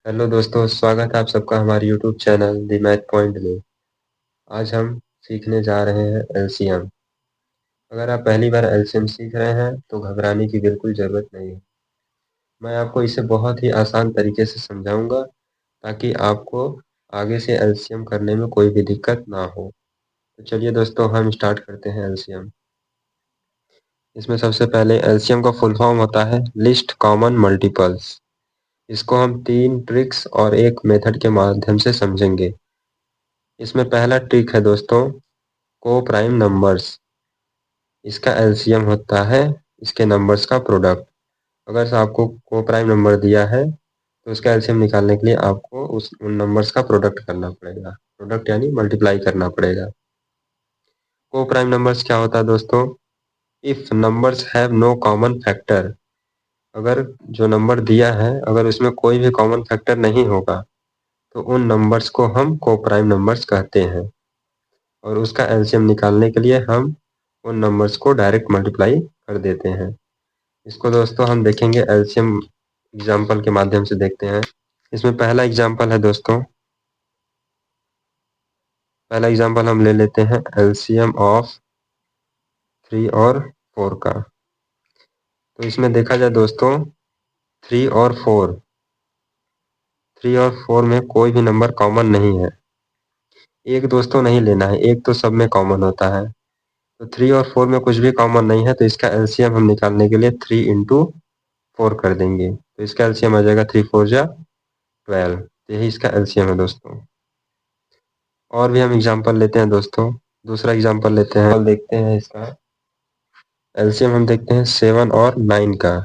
Hello दोस्तों, स्वागत है आप सबका हमारे YouTube channel the math point में। आज हम सीखने जा रहे हैं एलसीएम। अगर आप पहली बार एलसीएम सीख रहे हैं तो घबराने की बिल्कुल ज़रूरत नहीं है। मैं आपको इसे बहुत ही आसान तरीके से समझाऊंगा ताकि आपको आगे से एलसीएम करने में कोई भी दिक्कत ना हो। तो चलिए दोस्तों, हम स्टार्ट करते हैं एलसीएम। इसमें सबसे पहले एलसीएम का फुल फॉर्म होता है लिस्ट कॉमन मल्टीपल्स। इसको हम 3 ट्रिक्स और एक मेथड के माध्यम से समझेंगे। इसमें पहला ट्रिक है दोस्तों, को प्राइम नंबर्स। इसका एलसीएम होता है इसके नंबर्स का प्रोडक्ट। अगर से आपको को प्राइम नंबर दिया है तो उसका एलसीएम निकालने के लिए आपको उन नंबर्स का प्रोडक्ट करना पड़ेगा। प्रोडक्ट यानी मल्टीप्लाई करना पड़ेगा। को प्राइम नंबर्स क्या होता है दोस्तों? If numbers have no common factor. अगर जो नंबर दिया है अगर उसमें कोई भी कॉमन फैक्टर नहीं होगा तो उन नंबर्स को हम को प्राइम नंबर्स कहते हैं। और उसका एलसीएम निकालने के लिए हम उन नंबर्स को डायरेक्ट मल्टीप्लाई कर देते हैं। इसको दोस्तों हम देखेंगे एलसीएम एग्जाम्पल के माध्यम से देखते हैं। इसमें पहला एग्जाम्पल है दोस्तों, पहला एग्जाम्पल हम ले लेते हैं एलसीएम ऑफ 3 और 4 का। तो इसमें देखा जाए दोस्तों, 3 और 4, 3 और 4 में कोई भी नंबर कॉमन नहीं है। एक दोस्तों नहीं लेना है, एक तो सब में कॉमन होता है। तो 3 और 4 में कुछ भी कॉमन नहीं है तो इसका एलसीएम हम निकालने के लिए 3 इंटू 4 कर देंगे। तो इसका एलसीएम आ जाएगा 3 4 जा 12। तो यही इसका एलसीएम है दोस्तों। और भी हम एग्जांपल लेते हैं दोस्तों। दूसरा एग्जांपल लेते हैं, देखते हैं इसका एलसीएम हम देखते हैं 7 और 9 का।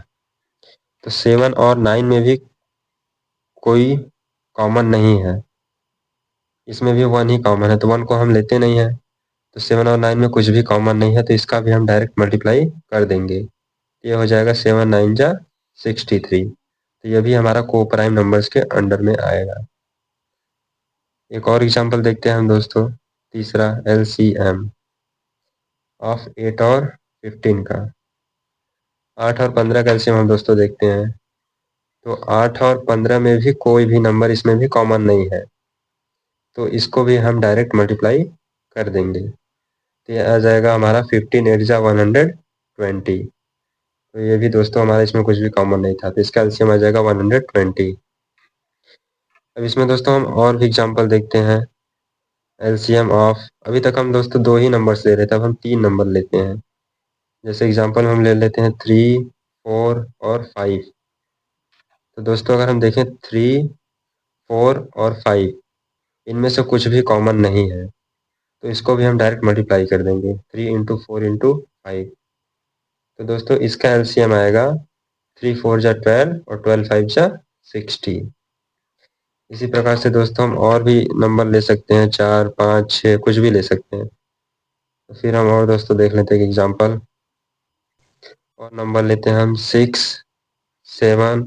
तो 7 और 9 में भी कोई कॉमन नहीं है। इसमें भी 1 ही कॉमन है तो 1 को हम लेते नहीं है। तो 7 और 9 में कुछ भी कॉमन नहीं है तो इसका भी हम डायरेक्ट मल्टीप्लाई कर देंगे। ये हो जाएगा 7 9 जा 63। तो ये भी हमारा को प्राइम नंबर्स के अंडर में आएगा। एक और एग्जांपल देखते हैं हम दोस्तों, तीसरा एलसीएम ऑफ 8 और 15 का। 8 और 15 का एलसीएम हम दोस्तों देखते हैं। तो 8 और 15 में भी कोई भी नंबर इसमें भी कॉमन नहीं है तो इसको भी हम डायरेक्ट मल्टीप्लाई कर देंगे। तो ये आ जाएगा हमारा 15 8 जा 120। तो ये भी दोस्तों हमारा इसमें कुछ भी कॉमन नहीं था तो इसका एलसीएम आ जाएगा 120। अब इसमें दोस्तों हम और भी एग्जांपल देखते हैं। एलसीएम ऑफ, अभी तक हम दोस्तों 2 ही नंबर्स ले रहे थे, अब हम 3 नंबर लेते हैं। जैसे एग्जांपल हम ले लेते हैं 3 4 और 5। तो दोस्तों अगर हम देखें 3 4 और 5, इनमें से कुछ भी कॉमन नहीं है तो इसको भी हम डायरेक्ट मल्टीप्लाई कर देंगे 3 इंटू 4 इंटू 5। तो दोस्तों इसका एलसीएम आएगा 3 4 जा 12 और 12 5 जा 60। इसी प्रकार से दोस्तों हम और भी नंबर ले सकते हैं, 4 5 6 कुछ भी ले सकते हैं। तो फिर हम और दोस्तों देख लेते हैं एक एग्जांपल। और नंबर लेते हैं हम 6 7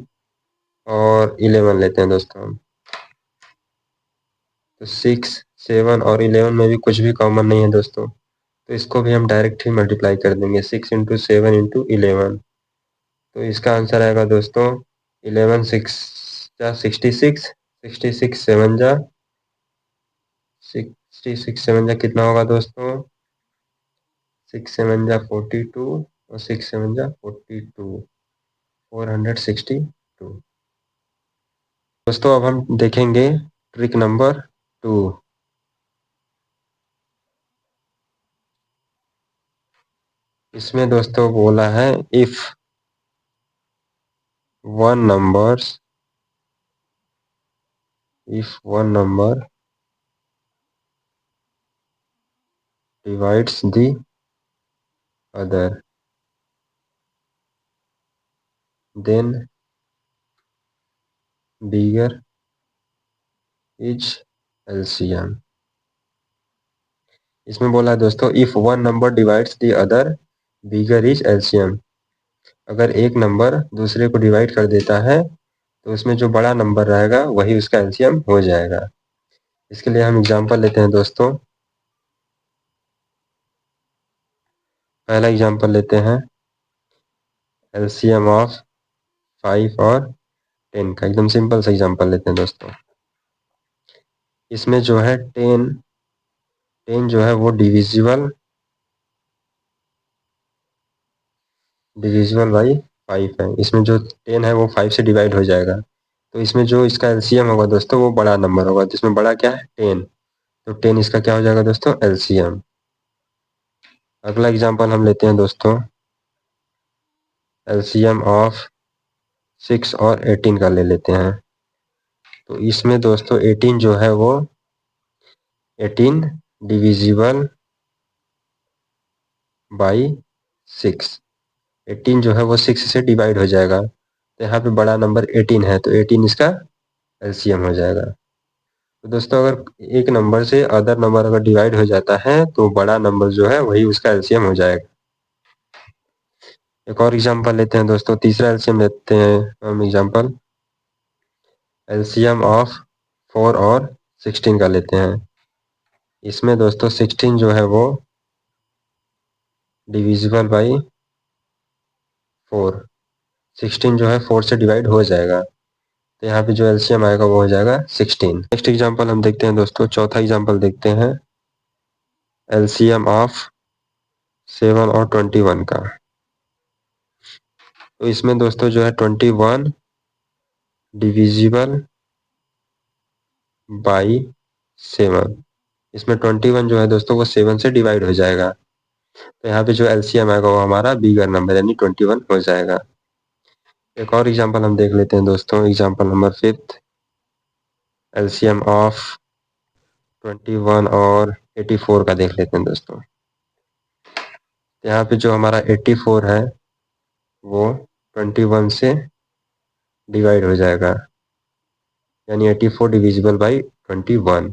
और 11 लेते हैं दोस्तों हम। तो 6 7 और 11 में भी कुछ भी कॉमन नहीं है दोस्तों तो इसको भी हम डायरेक्ट ही मल्टीप्लाई कर देंगे 6 इंटू 7 इंटू 11। तो इसका आंसर आएगा दोस्तों 11 6 जा 66, 66 7 जा 66 7 जा कितना होगा दोस्तों? 6 7 जा 42 और 6 7 जा 42, 462। दोस्तों अब हम देखेंगे ट्रिक नंबर 2। इसमें दोस्तों बोला है if one numbers if one number divides the other, then bigger is LCM। इसमें बोला है दोस्तों if one number divides the other bigger is LCM. अगर एक नंबर दूसरे को डिवाइड कर देता है तो उसमें जो बड़ा नंबर रहेगा वही उसका एलसीएम हो जाएगा। इसके लिए हम एग्जांपल लेते हैं दोस्तों। पहला एग्जांपल लेते हैं एलसीएम ऑफ 5 और 10 का एकदम सिंपल सा एग्जांपल लेते हैं दोस्तों। इसमें जो है 10 जो है वो डिविजिबल बाई 5 है। इसमें जो 10 है वो 5 से डिवाइड हो जाएगा। तो इसमें जो इसका एलसीएम होगा दोस्तों वो बड़ा नंबर होगा, जिसमें बड़ा क्या है 10। तो 10 इसका क्या हो जाएगा दोस्तों एलसीएम। अगला एग्जांपल हम लेते हैं दोस्तों एलसीएम ऑफ 6 और 18 का ले लेते हैं। तो इसमें दोस्तों 18 जो है वो 18 डिविजिबल बाई 6। 18 जो है वो 6 से डिवाइड हो जाएगा। तो यहाँ पे बड़ा नंबर 18 है, तो 18 इसका एलसीएम हो जाएगा। तो दोस्तों अगर एक नंबर से अदर नंबर अगर डिवाइड हो जाता है तो बड़ा नंबर जो है वही उसका एलसीएम हो जाएगा। एक और एग्जांपल लेते हैं दोस्तों, तीसरा एलसीएम लेते हैं हम एग्जांपल एलसीएम ऑफ 4 और 16 का लेते हैं। इसमें दोस्तों 16 जो है वो डिविजिबल बाई 4। 16 जो है 4 से डिवाइड हो जाएगा, तो यहाँ पे जो एलसीएम आएगा वो हो जाएगा 16। नेक्स्ट एग्जांपल हम देखते हैं दोस्तों, चौथा एग्जांपल देखते हैं एलसीएम ऑफ 7 और 21 का। तो इसमें दोस्तों जो है 21 डिविजिबल बाई 7। इसमें 21 जो है दोस्तों वो 7 से डिवाइड हो जाएगा। तो यहाँ पे जो एलसीएम आएगा वो हमारा बिगर नंबर यानी 21 हो जाएगा। एक और एग्जांपल हम देख लेते हैं दोस्तों, एग्जांपल नंबर 5 एलसीएम ऑफ 21 और 84 का देख लेते हैं दोस्तों। यहाँ पे जो हमारा 84 है वो 21 से डिवाइड हो जाएगा, यानी 84 डिविजिबल बाई 21।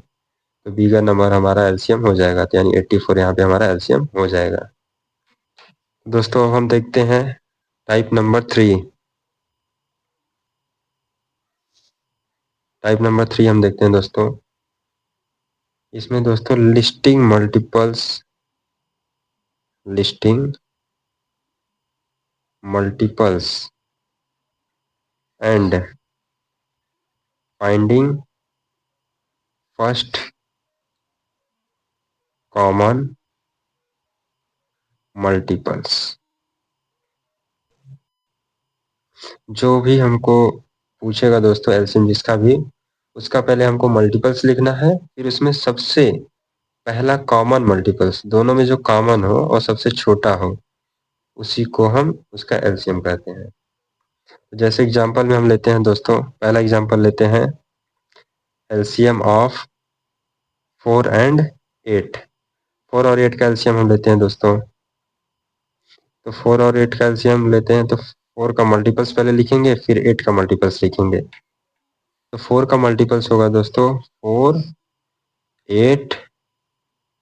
तो बिगर नंबर हमारा एलसीएम हो जाएगा, तो यानी 84 यहाँ पे हमारा एलसीएम हो जाएगा। दोस्तों अब हम देखते हैं टाइप नंबर 3। टाइप नंबर 3 हम देखते हैं दोस्तों, इसमें दोस्तों listing multiples and finding first common multiples. जो भी हमको पूछेगा दोस्तों एलसीएम जिसका भी, उसका पहले हमको मल्टीपल्स लिखना है, फिर उसमें सबसे पहला कॉमन मल्टीपल्स, दोनों में जो कॉमन हो और सबसे छोटा हो उसी को हम उसका एलसीएम कहते हैं। जैसे एग्जांपल में हम लेते हैं दोस्तों, पहला एग्जांपल लेते हैं एलसीएम ऑफ 4 एंड 8। 4 और 8 का एलसीएम हम लेते हैं दोस्तों। तो 4 और 8 का एलसीएम लेते हैं तो 4 का मल्टीपल्स पहले लिखेंगे फिर 8 का मल्टीपल्स लिखेंगे। तो 4 का मल्टीपल्स होगा दोस्तों 4, 8,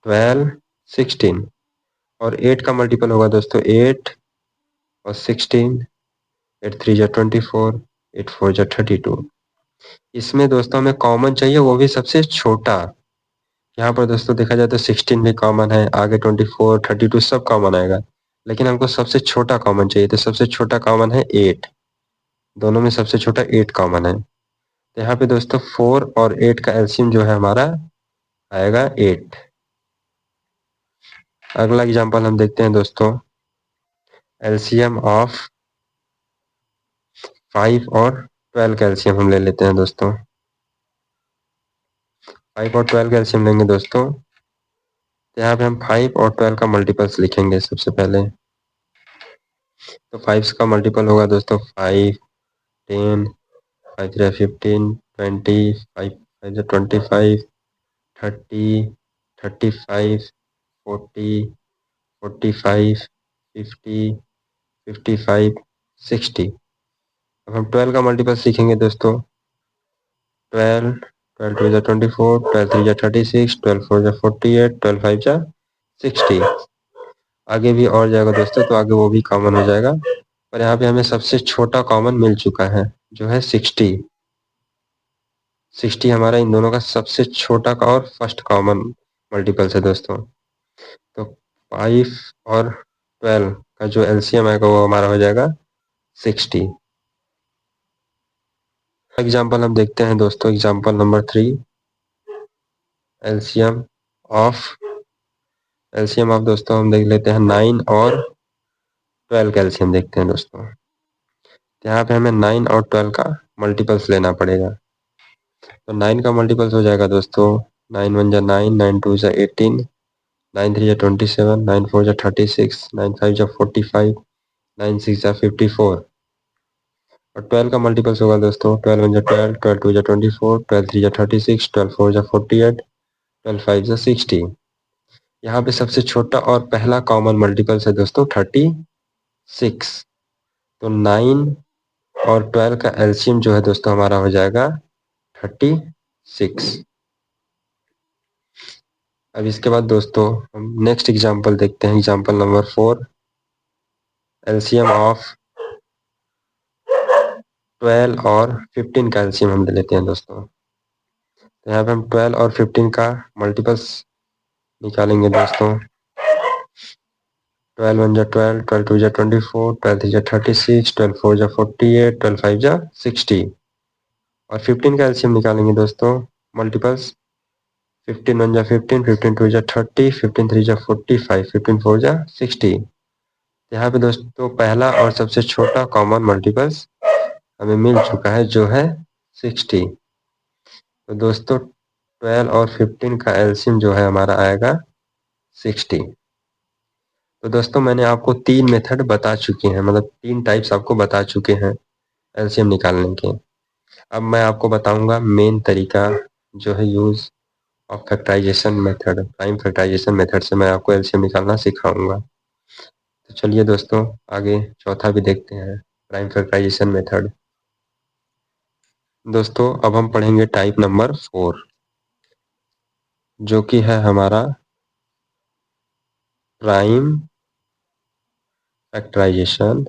12, 16। और 8 का मल्टीपल होगा दोस्तों 8 और 16। 8 3 जा 24, 8 4 जा 32। इसमें दोस्तों हमें कॉमन चाहिए, वो भी सबसे छोटा। यहाँ पर दोस्तों देखा जाए तो 16 भी कॉमन है, आगे 24, 32 सब कॉमन आएगा, लेकिन हमको सबसे छोटा कॉमन चाहिए। तो सबसे छोटा कॉमन है 8, दोनों में सबसे छोटा 8 कॉमन है। तो यहाँ पे दोस्तों 4 और 8 का एलसीएम जो है हमारा आएगा 8। अगला एग्जांपल हम देखते हैं दोस्तों एलसीएम ऑफ 5 और 12 का एलसीएम हम ले लेते हैं दोस्तों। 5 और 12 का एलसीएम लेंगे दोस्तों, तो यहाँ पे हम 5 और 12 का मल्टीपल्स लिखेंगे सबसे पहले। तो 5 का मल्टीपल होगा दोस्तों 5, 10, 5 3 15, 20, 5 5 25, 30, 35, 40, 45, 50, 55, 60। अब हम 12 का मल्टीपल सीखेंगे दोस्तों। 12, 12 2 जा 24, 12 3 जा 36, 12 4 जा 48, 12 5 जा 60। आगे भी और जाएगा दोस्तों, तो आगे वो भी कॉमन हो जाएगा, पर यहाँ पे हमें सबसे छोटा कॉमन मिल चुका है जो है 60। 60 हमारा इन दोनों का सबसे छोटा का और फर्स्ट कॉमन मल्टीपल्स है दोस्तों। तो 5 और 12 का जो एलसीएम आएगा वो हमारा हो जाएगा 60। एग्जाम्पल हम देखते हैं दोस्तों, एग्जाम्पल नंबर 3, एलसीएम ऑफ दोस्तों हम देख लेते हैं 9 और 12 का एलसीएम देखते हैं दोस्तों। यहाँ पे हमें 9 और 12 का मल्टीपल्स लेना पड़ेगा। तो 9 का मल्टीपल्स हो जाएगा दोस्तों 9 1 जा 9, 9 2 जा 18, 9 3 जा 27, 9 4 जा 36, 9 5 जा 45, 9 6 जा 54। और 12 का मल्टीपल्स होगा दोस्तों 12 1 जा 12, 12 2 जा 24, 12 3 जा 36, 12 4 जा 48, 12 5 जा 60। यहाँ पे सबसे छोटा और पहला कॉमन मल्टीपल्स है दोस्तों 36। तो 9 और 12 का एलसीएम जो है दोस्तों हमारा हो जाएगा 36। अब इसके बाद दोस्तों हम नेक्स्ट एग्जांपल देखते हैं, एग्जांपल नंबर 4, एलसीएम ऑफ 12 और 15 का एलसीएम हम ले लेते हैं दोस्तों। तो यहाँ पे हम 12 और 15 का मल्टीपल्स निकालेंगे दोस्तों। 12 1 जा 12, 12 2 जा 24, 12 3 जा 36, 12 4 जा 48, 12 5 जा 60। और 15 का एलसीएम निकालेंगे दोस्तों मल्टीपल्स। 15 1 जा 15, 15 2 जा 30, 15 3 जा 45, 15 4 जा 60। यहाँ पे दोस्तों पहला और सबसे छोटा कॉमन मल्टीपल्स हमें मिल चुका है जो है 60। तो दोस्तों 12 और 15 का एलसीएम जो है हमारा आएगा 60। तो दोस्तों मैंने आपको 3 मेथड बता चुके हैं, मतलब 3 टाइप्स आपको बता चुके हैं एलसीएम निकालने के। अब मैं आपको बताऊंगा मेन तरीका जो है use of factorization method, prime factorization method से मैं आपको एलसीएम निकालना सिखाऊंगा। तो चलिए दोस्तों आगे चौथा भी देखते हैं, प्राइम फैक्टराइजेशन मेथड। दोस्तों अब हम पढ़ेंगे टाइप नंबर 4 जो कि है हमारा प्राइम फैक्टराइजेशन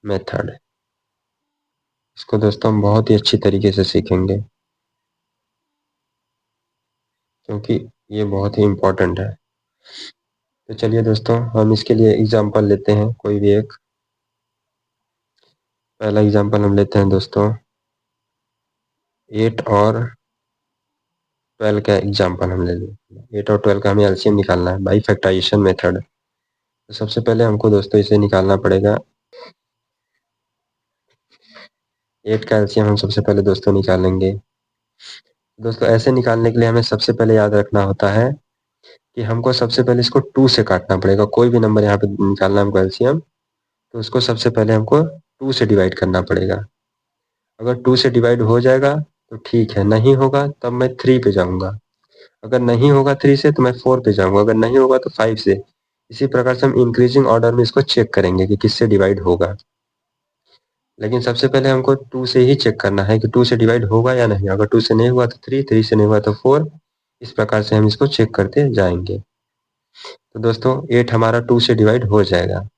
मेथड। इसको दोस्तों हम बहुत ही अच्छी तरीके से सीखेंगे क्योंकि ये बहुत ही इम्पोर्टेंट है। तो चलिए दोस्तों हम इसके लिए एग्जांपल लेते हैं कोई भी एक। पहला एग्जांपल हम लेते हैं दोस्तों 8 और 12 का एग्जांपल हम ले लेते हैं। 8 और 12 का हमें एलसीएम निकालना है बाई फैक्टराइजेशन मेथड। तो सबसे पहले हमको दोस्तों इसे निकालना पड़ेगा। 8 का एलसीएम हम सबसे पहले दोस्तों निकालेंगे। दोस्तों ऐसे निकालने के लिए हमें सबसे पहले याद रखना होता है कि हमको सबसे पहले इसको 2 से काटना पड़ेगा। कोई भी नंबर यहाँ पे निकालना है हमको एलसीएम, तो उसको सबसे पहले हमको 2 से डिवाइड करना पड़ेगा। अगर 2 से डिवाइड हो जाएगा तो ठीक है, नहीं होगा तब मैं 3 पे जाऊंगा। अगर नहीं होगा 3 से तो मैं 4 पे जाऊंगा, अगर नहीं होगा तो 5 से। इसी प्रकार से हम इंक्रीजिंग ऑर्डर में इसको चेक करेंगे कि किससे डिवाइड होगा। लेकिन सबसे पहले हमको 2 से ही चेक करना है कि 2 से डिवाइड होगा या नहीं। अगर 2 से नहीं हुआ तो 3, 3 से नहीं हुआ तो 4। इस प्रकार से हम इसको चेक करते जाएंगे। तो दोस्तों 8 हमारा 2 से डिवाइड हो जाएगा।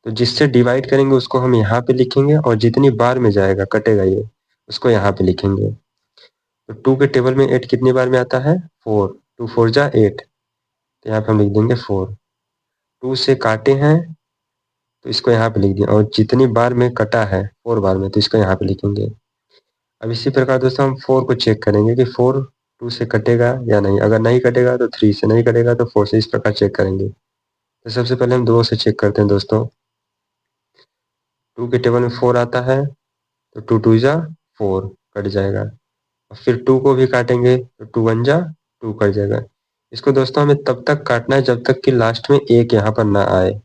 तो जिससे डिवाइड करेंगे उसको हम यहाँ पे लिखेंगे और जितनी बार में जाएगा कटेगा ये उसको यहाँ पे लिखेंगे। तो 2 के टेबल में 8 कितनी बार में आता है 4, 2 4 जा 8। तो यहाँ पे हम लिख देंगे 4। 2 से काटे हैं तो इसको यहाँ पे लिख दिया और जितनी बार में कटा है 4 बार में तो इसको यहाँ पे लिखेंगे। अब इसी प्रकार दोस्तों हम 4 को चेक करेंगे कि 4 2 से कटेगा या नहीं। अगर नहीं कटेगा तो 3 से, नहीं कटेगा तो 4 से। इस प्रकार चेक करेंगे। तो सबसे पहले हम 2 से चेक करते हैं दोस्तों। 2 के टेबल में 4 आता है तो 2 2 जा 4 कट जाएगा। और फिर 2 को भी काटेंगे तो 2 1 जा 2 कट जाएगा। इसको दोस्तों हमें तब तक काटना है जब तक कि लास्ट में एक यहाँ पर ना आए।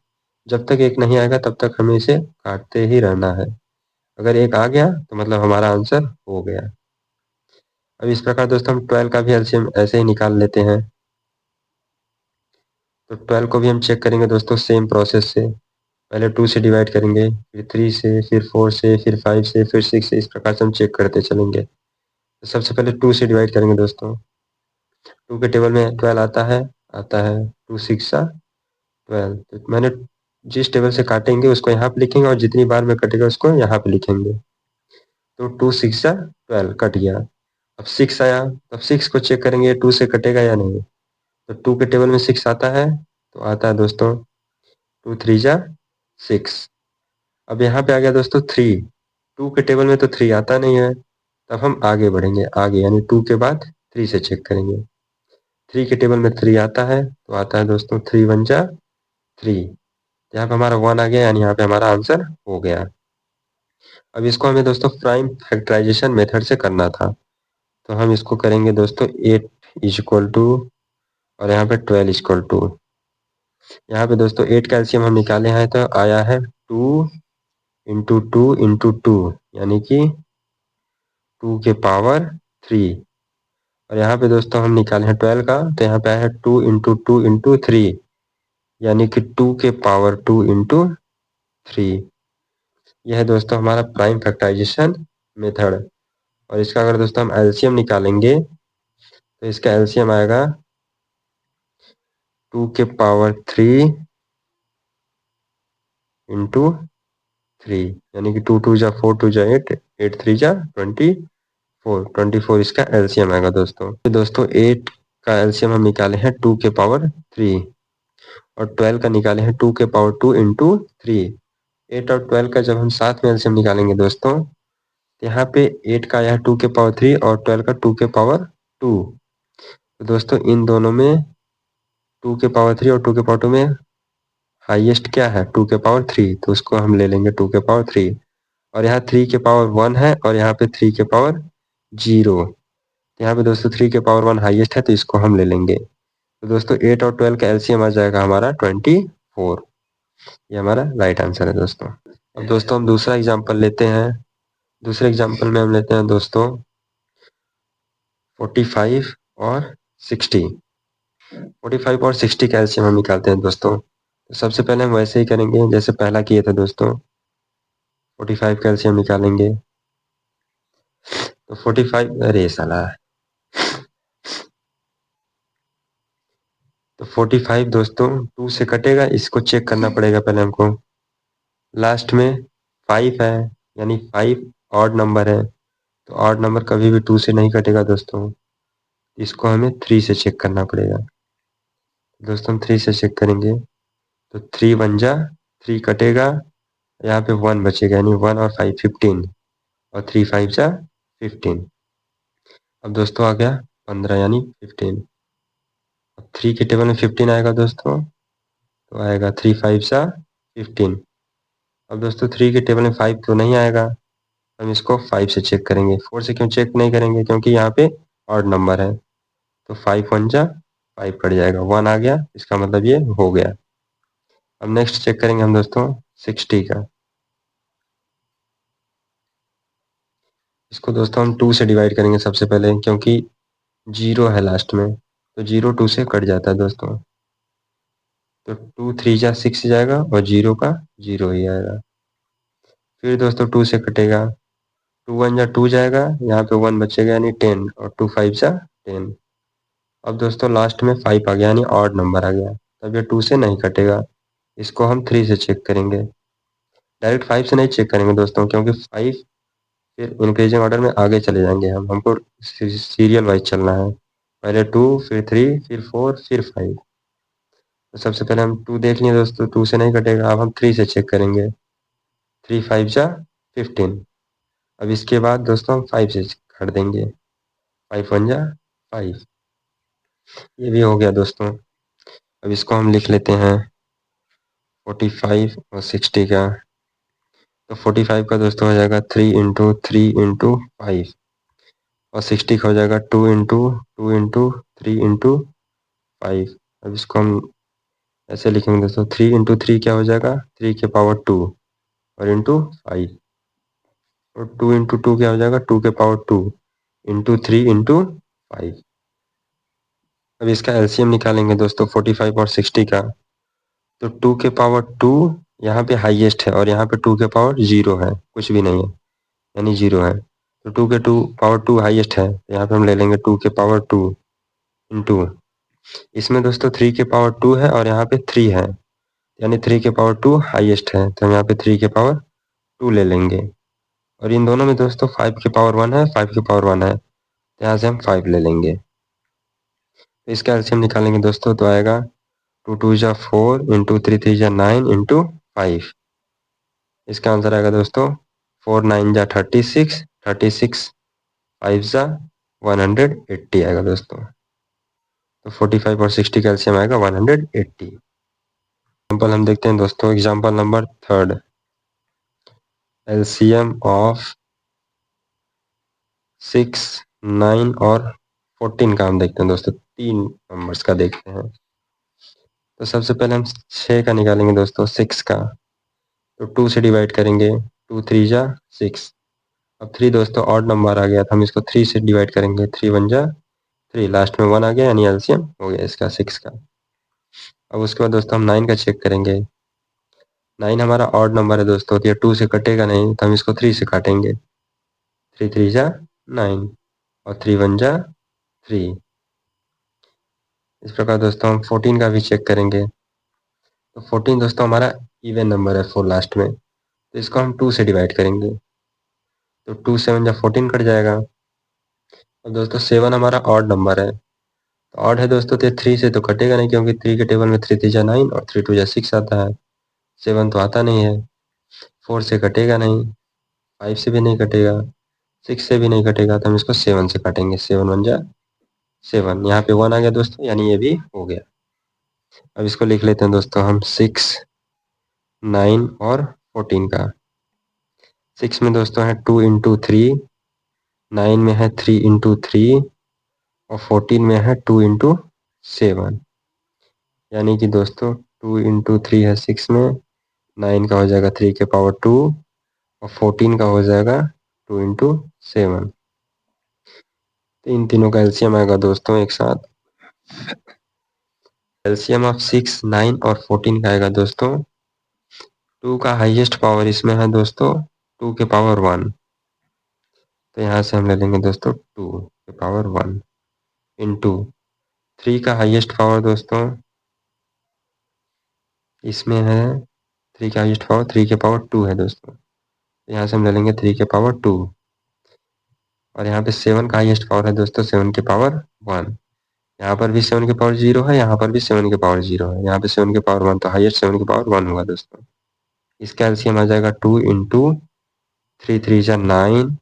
जब तक एक नहीं आएगा तब तक हमें इसे काटते ही रहना है। अगर एक आ गया तो मतलब हमारा आंसर हो गया। अब इस प्रकार दोस्तों हम 12 का भी एलसीएम ऐसे ही निकाल लेते हैं। तो 12 को भी हम चेक करेंगे दोस्तों सेम प्रोसेस से। पहले 2 से डिवाइड करेंगे, फिर 3 से, फिर 4 से, फिर 5 से, फिर 6 से। इस प्रकार से हम चेक करते चलेंगे। तो सबसे पहले 2 से डिवाइड करेंगे दोस्तों। 2 के टेबल में 12 आता है 2 6 जा 12। तो मैंने जिस टेबल से काटेंगे उसको यहाँ पे लिखेंगे और जितनी बार में कटेगा उसको यहाँ पे लिखेंगे। तो 2 6 जा 12 कट गया। अब 6 आया तब 6 को चेक करेंगे 2 से कटेगा या नहीं। तो 2 के टेबल में 6 आता है तो आता है दोस्तों 2 3 जा 6। अब यहाँ पे आ गया दोस्तों 3। 2 के टेबल में तो 3 आता नहीं है, तब हम आगे बढ़ेंगे, आगे यानी 2 के बाद 3 से चेक करेंगे। 3 के टेबल में 3 आता है, तो आता है दोस्तों 3 1 जा 3। यहाँ पे हमारा 1 आ गया, यानी यहाँ पे हमारा आंसर हो गया। अब इसको हमें दोस्तों प्राइम फैक्टराइजेशन मेथड से करना था, तो हम इसको करेंगे दोस्तों 8 इज इक्वल टू और यहाँ पे 12 इज इक्वल टू। यहाँ पे दोस्तों 8 का एलसीएम हम निकाले हैं, तो आया है 2 इंटू 2 इंटू 2, यानी कि 2 के पावर 3। और यहाँ पे दोस्तों हम निकाले हैं 12 का, तो यहाँ पे आया है 2 इंटू 2 इंटू 3, यानी कि 2 के पावर 2 इंटू 3। यह है दोस्तों हमारा प्राइम फैक्टराइजेशन मेथड। और इसका अगर दोस्तों हम एलसीएम निकालेंगे, तो इसका एलसीएम आएगा 2 के पावर 3 इंटू 3, यानी कि 2 2 जा 4 2 जा 8 8 3 जा 24 24 इसका एलसीएम आएगा दोस्तों। तो दोस्तों 8 का एलसीएम हम निकाले हैं 2 के पावर 3 और 12 का निकाले हैं 2 के पावर 2 इंटू 3। 8 और 12 का जब हम साथ में एलसीएम निकालेंगे दोस्तों, तो यहाँ पे 8 का आया है 2 के पावर 3 और 12 का 2 के पावर 2। तो दोस्तों इन दोनों में 2 के पावर 3 और 2 के पावर 2 में हाईएस्ट क्या है 2 के पावर 3, तो उसको हम ले लेंगे 2 के पावर 3। और यहाँ 3 के पावर 1 है और यहाँ पे 3 के पावर 0। यहाँ पे दोस्तों 3 के पावर 1 हाईएस्ट है, तो इसको हम ले लेंगे। तो दोस्तों 8 और 12 का एलसीएम आ जाएगा हमारा 24। ये हमारा राइट आंसर है दोस्तों। अब दोस्तों हम दूसरा एग्जाम्पल लेते हैं। दूसरे एग्जाम्पल में हम लेते हैं दोस्तों 45 और 60। 45 और 60 का एलसीएम हम निकालते हैं दोस्तों। तो सबसे पहले हम वैसे ही करेंगे जैसे पहला किए थे दोस्तों। 45 का एलसीएम निकालेंगे, तो 45 अरे साला, तो 45 दोस्तों 2 से कटेगा, इसको चेक करना पड़ेगा पहले हमको। लास्ट में 5 है, यानी 5 ऑड नंबर है, तो ऑड नंबर कभी भी 2 से नहीं कटेगा दोस्तों। इसको हमें 3 से चेक करना पड़ेगा। दोस्तों हम 3 से चेक करेंगे, तो 3 1 जा 3 कटेगा, यहाँ पे 1 बचेगा, यानी 1 और 5 15 और 3 5 जा 15। अब दोस्तों आ गया 15 यानी 15। अब 3 के टेबल में 15 आएगा दोस्तों, तो आएगा 3 5 जा 15। अब दोस्तों 3 के टेबल में 5 तो नहीं आएगा, हम इसको 5 से चेक करेंगे। 4 से क्यों चेक नहीं करेंगे, क्योंकि यहाँ पे ऑड नंबर है, तो 5 1 जा 5 कट जाएगा, 1 आ गया, इसका मतलब ये हो गया। अब नेक्स्ट चेक करेंगे हम दोस्तों 60 का। इसको दोस्तों हम 2 से डिवाइड करेंगे सबसे पहले, क्योंकि 0 है लास्ट में, तो 0 2 से कट जाता है दोस्तों। तो 2 3 जा 6 जाएगा और 0 का 0 ही आएगा। फिर दोस्तों 2 से कटेगा, 2 1 जा 2 जाएगा, यहाँ पे 1 बचेगा यानी 10 और 2 5 जा 10। अब दोस्तों लास्ट में 5 आ गया, यानी ऑड नंबर आ गया, तब ये 2 से नहीं कटेगा। इसको हम 3 से चेक करेंगे। डायरेक्ट 5 से नहीं चेक करेंगे दोस्तों, क्योंकि 5 फिर इंक्रीजिंग ऑर्डर में आगे चले जाएंगे हमको सीरियल वाइज चलना है। पहले 2 फिर 3 फिर 4 फिर 5। तो सबसे पहले हम 2 देख लिए दोस्तों, 2 से नहीं कटेगा, अब हम 3 से चेक करेंगे। 3 5 जा 15। अब इसके बाद दोस्तों हम 5 से कर देंगे, 5 1 जा 5। ये भी हो गया दोस्तों। अब इसको हम लिख लेते हैं 45 और 60 का। तो 45 का दोस्तों हो जाएगा 3 इंटू 3 इंटू 5 और 60 का हो जाएगा 2 इंटू 2 इंटू 3 इंटू 5। अब इसको हम ऐसे लिखेंगे दोस्तों, 3 इंटू 3 क्या हो जाएगा 3 के पावर 2 और इंटू 5, और 2 इंटू 2 क्या हो जाएगा 2 के पावर 2 इंटू 3 इंटू 5। अब इसका एलसीएम निकालेंगे दोस्तों 45 और 60 का। तो 2 के पावर 2 यहाँ पे हाईएस्ट है और यहाँ पे 2 के पावर 0 है, कुछ भी नहीं है, यानी 0 है। तो 2 के 2 पावर 2 हाईएस्ट है, तो यहाँ पे हम ले लेंगे 2 के पावर 2 इंटू, इसमें दोस्तों 3 के पावर 2 है और यहाँ पे 3 है, यानी 3 के पावर 2 हाईएस्ट है, तो हम यहाँ पे 3 के पावर 2 ले लेंगे। और इन दोनों में दोस्तों 5 के पावर 1 है, 5 के पावर 1 है, तो यहाँ से हम 5 ले लेंगे। तो इसका एलसीएम निकालेंगे दोस्तों, तो आएगा 2 2 जा 4 इंटू 3 3 जा 9 इंटू 5। इसका आंसर आएगा दोस्तों 4 9 जा 36, 36 5 जा 180 आएगा दोस्तों। तो 45 और 60 का एलसीएम आएगा 180। एग्जाम्पल हम देखते हैं दोस्तों, एग्जाम्पल नंबर 3, एलसीएम ऑफ 6 9 और 14 का हम देखते हैं दोस्तों, 3 नंबर्स का देखते हैं। तो सबसे पहले हम 6 का निकालेंगे दोस्तों, 6 का तो 2 से डिवाइड करेंगे, 2 3 जा 6। अब 3 दोस्तों ऑड नंबर आ गया, तो हम इसको 3 से डिवाइड करेंगे, 3 1 जा 3, लास्ट में 1 आ गया, यानी एलसीएम हो गया इसका 6 का। अब उसके बाद दोस्तों हम 9 का चेक करेंगे। 9 हमारा ऑड नंबर है दोस्तों, तो ये 2 से कटेगा नहीं, तो हम इसको 3 से काटेंगे। 3 3 जा 9 और 3 1 जा 3। इस प्रकार दोस्तों हम 14 का भी चेक करेंगे। तो 14 दोस्तों हमारा इवन नंबर है 4 लास्ट में, तो इसको हम 2 से डिवाइड करेंगे। तो 2 7 जा 14 कट जाएगा। और दोस्तों 7 हमारा ऑड नंबर है, तो ऑड है दोस्तों, तो 3 से तो कटेगा नहीं, क्योंकि 3 के टेबल में 3 3 जा 9 और 3 2 जा 6 आता है। 7 तो आता नहीं है। 4 से कटेगा नहीं, 5 से भी नहीं कटेगा, 6 से भी नहीं कटेगा, तो हम इसको 7 से काटेंगे। 7 1 जा 7, यहाँ पे 1 आ गया दोस्तों, यानी ये भी हो गया। अब इसको लिख लेते हैं दोस्तों हम 6 9 और 14 का। 6 में दोस्तों है 2 इंटू 3, 9 में है 3 इंटू 3 और 14 में है 2 इंटू 7, यानी कि दोस्तों 2 इंटू 3 है 6 में, 9 का हो जाएगा 3 के पावर 2 और 14 का हो जाएगा 2 इंटू 7। तो इन तीनों का एलसीएम आएगा दोस्तों एक साथ। एलसीएम ऑफ 6 9 और 14 का आएगा दोस्तों 2 का हाईएस्ट पावर इसमें है दोस्तों 2 के पावर 1, तो यहाँ से हम ले लेंगे दोस्तों 2 के पावर 1 इंटू 3 का हाईएस्ट पावर दोस्तों इसमें है, 3 का हाईएस्ट पावर 3 के पावर 2 है दोस्तों, यहाँ से हम ले लेंगे 3 के पावर 2। और यहाँ पे 7 का हाईएस्ट पावर है दोस्तों 7 के पावर 1, यहाँ पर भी 7 के पावर 0 है, यहाँ पर भी 7 के पावर 0 है, यहाँ पे 7 के पावर 1, तो हाईएस्ट 7 के पावर 1 होगा दोस्तों। इसका एलसीएम आ जाएगा 2 इंटू 3 3 जा 9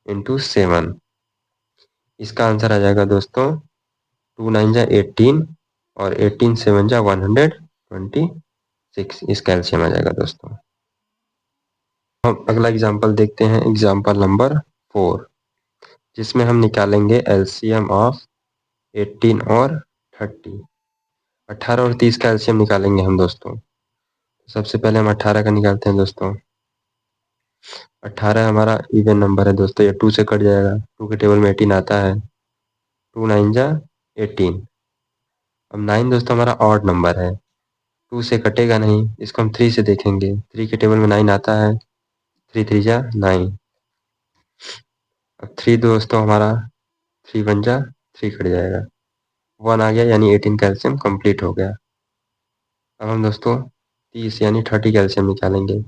इंटू 7। इसका आंसर आ जाएगा दोस्तों 2 9 जा 18 और 18 7 जा 126। इसका एलसीएम आ जाएगा दोस्तों। हम अगला एग्जाम्पल देखते हैं, एग्जाम्पल नंबर 4, जिसमें हम निकालेंगे एलसीएम ऑफ 18 और 30। 18 और 30 का एलसीएम निकालेंगे हम दोस्तों। सबसे पहले हम 18 का निकालते हैं दोस्तों। 18 हमारा इवन नंबर है दोस्तों, ये 2 से कट जाएगा, 2 के टेबल में 18 आता है, 2 9 जा 18। अब 9 दोस्तों हमारा ऑड नंबर है, 2 से कटेगा नहीं, इसको हम 3 से देखेंगे, 3 के टेबल में 9 आता है, 3 3 जा 9। अब 3 दोस्तों हमारा 3 1 जा 3 कट जाएगा, 1 आ गया, यानी 18 का एलसीएम कंप्लीट हो गया। अब हम दोस्तों 30 यानी 30 का एलसीएम निकालेंगे।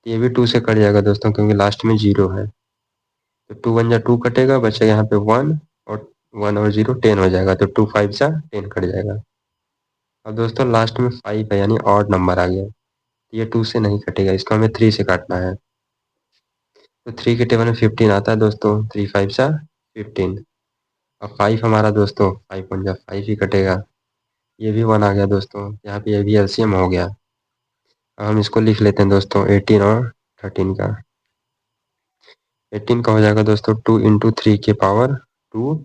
ये भी 2 से कट जाएगा दोस्तों, क्योंकि लास्ट में 0 है, तो 2 1 जा 2 कटेगा, बचेगा यहाँ पे 1 और 1 और 0 10 हो जाएगा, तो 2 5 जा 10 कट जाएगा। अब दोस्तों लास्ट में 5 है, यानी ऑड नंबर आ गया, ये 2 से नहीं कटेगा, इसको हमें 3 से काटना है। तो 3 के टेबल में 15 आता है दोस्तों, 3 5 जा 15। अब 5 हमारा दोस्तों 5 1 जा 5 ही कटेगा, ये भी 1 आ गया दोस्तों, यहाँ पे ये भी एलसीएम हो गया। अब हम इसको लिख लेते हैं दोस्तों 18 और 13 का। 18 का हो जाएगा दोस्तों 2 इंटू 3 के पावर 2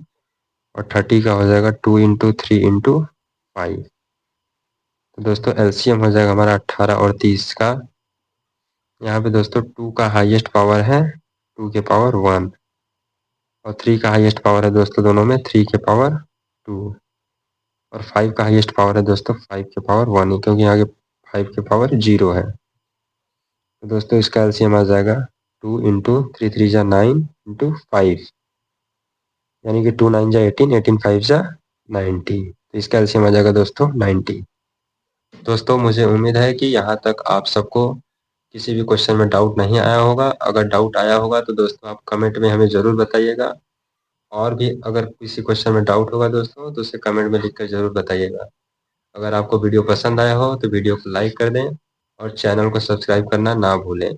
और 30 का हो जाएगा 2 इंटू 3 इंटू 5। तो दोस्तों एलसीएम हो जाएगा हमारा 18 और 30 का। यहाँ पे दोस्तों 2 का हाईएस्ट पावर है 2 के पावर 1 और 3 का हाईएस्ट पावर है दोस्तों दोनों में 3 के पावर 2 और 5 का हाईएस्ट पावर है दोस्तों 5 के पावर 1 ही, क्योंकि आगे 5 के पावर 0 है। तो दोस्तों इसका एलसीएम आ जाएगा 2 इंटू 3 3 जा 9 इंटू 5, यानी कि 2 9 जा 18, 18 5 जा 90, तो इसका एलसीएम आ जाएगा दोस्तों 90। दोस्तों मुझे उम्मीद है कि यहाँ तक आप सबको किसी भी क्वेश्चन में डाउट नहीं आया होगा। अगर डाउट आया होगा तो दोस्तों आप कमेंट में हमें ज़रूर बताइएगा, और भी अगर किसी क्वेश्चन में डाउट होगा दोस्तों तो उसे कमेंट में लिखकर ज़रूर बताइएगा। अगर आपको वीडियो पसंद आया हो तो वीडियो को लाइक कर दें और चैनल को सब्सक्राइब करना ना भूलें।